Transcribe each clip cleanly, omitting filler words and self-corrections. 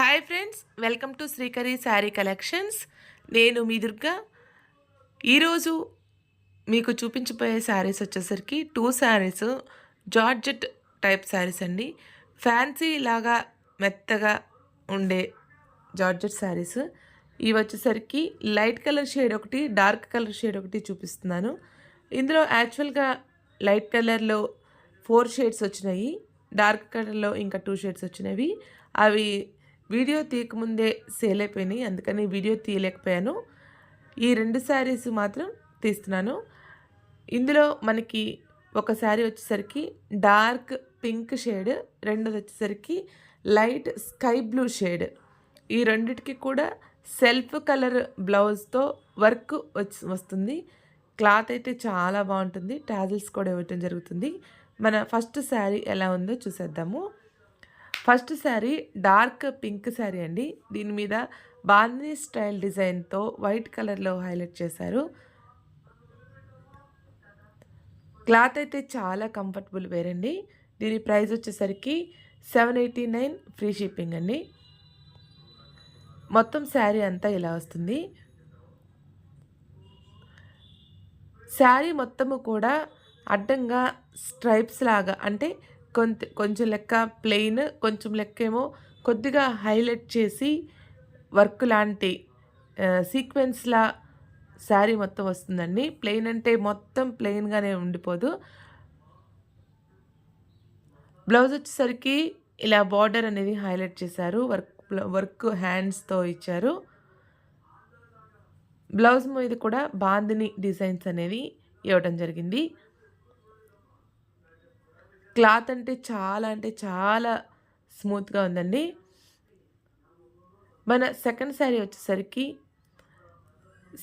Hi friends, welcome to Srikari sari collections. నేను మీ దుర్గా. ఈరోజు మీకు చూపించబోయే శారీస్ వచ్చేసరికి 2 శారీస్ జార్జెట్ టైప్ శారీస్ అండి. ఫ్యాన్సీ లాగా మెత్తగా ఉండే జార్జెట్ శారీస్. ఇవి వచ్చేసరికి లైట్ కలర్ షేడ్ ఒకటి, డార్క్ కలర్ షేడ్ ఒకటి చూపిస్తున్నాను. ఇందులో యాక్చువల్గా లైట్ కలర్లో 4 షేడ్స్ వచ్చినాయి, డార్క్ కలర్లో ఇంకా 2 షేడ్స్ వచ్చినవి. అవి వీడియో తీయకముందే సేల్ అయిపోయినాయి, అందుకని వీడియో తీయలేకపోయాను. ఈ 2 శారీస్ మాత్రం తీస్తున్నాను. ఇందులో మనకి ఒక శారీ వచ్చేసరికి డార్క్ పింక్ షేడ్, రెండోది వచ్చేసరికి లైట్ స్కై బ్లూ షేడ్. ఈ రెండిటికి కూడా సెల్ఫ్ కలర్ బ్లౌజ్తో వర్క్ వస్తుంది. క్లాత్ అయితే చాలా బాగుంటుంది. టాజిల్స్ కూడా ఇవ్వటం జరుగుతుంది. మన ఫస్ట్ శారీ ఎలా ఉందో చూసేద్దాము. First sari dark pink sari అండి. దీని మీద బాందినీ స్టైల్ డిజైన్తో వైట్ కలర్లో హైలైట్ చేశారు. క్లాత్ అయితే చాలా కంఫర్టబుల్ వేరండి. దీని ప్రైస్ వచ్చేసరికి 789 ఫ్రీ షిప్పింగ్ అండి. మొత్తం శారీ అంతా ఇలా వస్తుంది. శారీ మొత్తము కూడా అడ్డంగా స్ట్రైప్స్ లాగా, అంటే కొంచెం లెక్క ప్లెయిన్, కొంచెం లెక్క ఏమో కొద్దిగా హైలైట్ చేసి వర్క్ లాంటి సీక్వెన్స్లా శారీ మొత్తం వస్తుందండి. ప్లెయిన్ అంటే మొత్తం ప్లెయిన్గానే ఉండిపోదు. బ్లౌజ్ వచ్చేసరికి ఇలా బార్డర్ అనేది హైలైట్ చేశారు. వర్క్ హ్యాండ్స్తో ఇచ్చారు. బ్లౌజ్ మీద కూడా బాందిని డిజైన్స్ అనేది ఇవ్వడం జరిగింది. క్లాత్ అంటే చాలా స్మూత్గా ఉందండి. మన సెకండ్ శారీ వచ్చేసరికి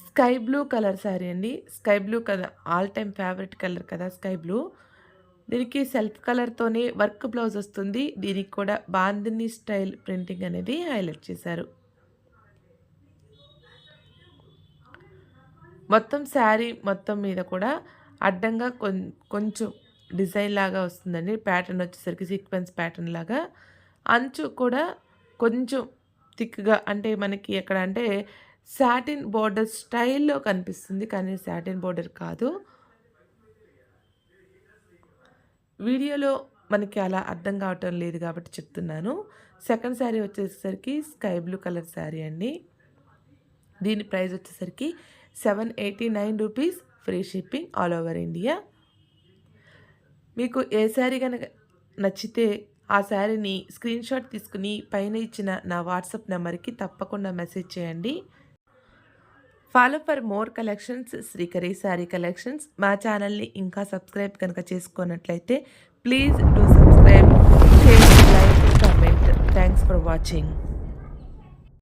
స్కై బ్లూ కలర్ శారీ అండి. స్కై బ్లూ కదా, ఆల్ టైమ్ ఫేవరెట్ కలర్ కదా స్కై బ్లూ. దీనికి సెల్ఫ్ కలర్తోనే వర్క్ బ్లౌజ్ వస్తుంది. దీనికి కూడా బాందిని స్టైల్ ప్రింటింగ్ అనేది హైలైట్ చేశారు. మొత్తం శారీ మొత్తం మీద కూడా అడ్డంగా కొంచెం డిజైన్ లాగా వస్తుందండి. ప్యాటర్న్ వచ్చేసరికి సీక్వెన్స్ ప్యాటర్న్ లాగా. అంచు కూడా కొంచెం థిక్గా, అంటే మనకి ఎక్కడ అంటే సాటిన్ బోర్డర్ స్టైల్లో కనిపిస్తుంది, కానీ సాటిన్ బోర్డర్ కాదు. వీడియోలో మనకి అలా అర్థం కావటం లేదు కాబట్టి చెప్తున్నాను. సెకండ్ శారీ వచ్చేసరికి స్కై బ్లూ కలర్ శారీ అండి. దీని ప్రైస్ వచ్చేసరికి 789 rupees free shipping all over India. మీకు ఏ శారీ కనుక నచ్చితే ఆ శారీని స్క్రీన్ షాట్ తీసుకుని పైన ఇచ్చిన నా వాట్సాప్ నెంబర్కి తప్పకుండా మెసేజ్ చేయండి. Follow for more collections Srikari sari collections. మా ఛానల్ని ఇంకా సబ్స్క్రైబ్ కనుక చేసుకున్నట్లయితే please do subscribe, share, like, comment. Thanks for watching.